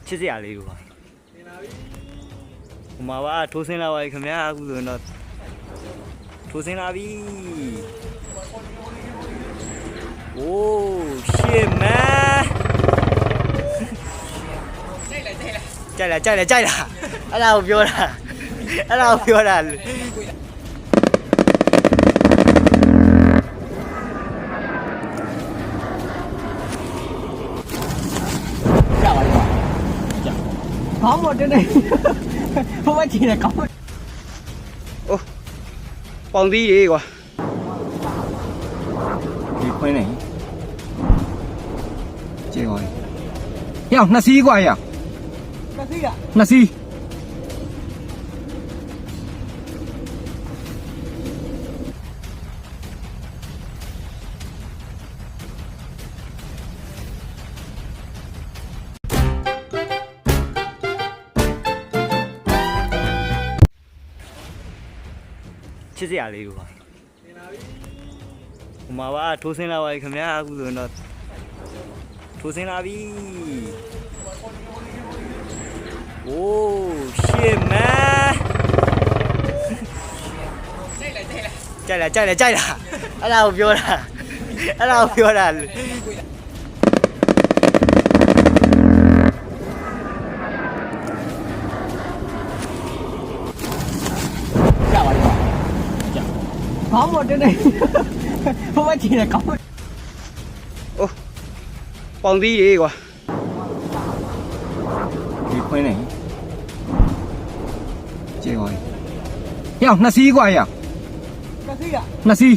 ချစ်စရာလေးတို့ပါဟိုမှာပါထိုးစင်းလာပါခင်ဗျာအခုဆိုရင်တော့ထိုးစင်းလာပြီโอ้shit man ကြိုက်လားအဲ့ဒါကိုပြောတာခေါင်းမတင်းနေဘဝချင်တယ်ခေါင်းအိုးပေါင်သီးတွေကွာဒီခွင်းနေကျေပါရောနှစ်စီးကွာရနှစ်စီးချစ်စရာလေးတို့ပါဟိုမှာပါထိုးစင်းလာပါခင်ဗျာအခုဆိုရင်တော့ထိုးစင်းလာပြီโอ้ shit man ကြိုက်လားအဲ့ဒါကိုပြောတာခေါင်းမတင်းနေဘဝချင်တယ်ခေါင်းအိုးပေါင်သီးတွေကွာဒီခွင်းနေကျေပါရောနှစ်စီးကွာရနှစ်စီး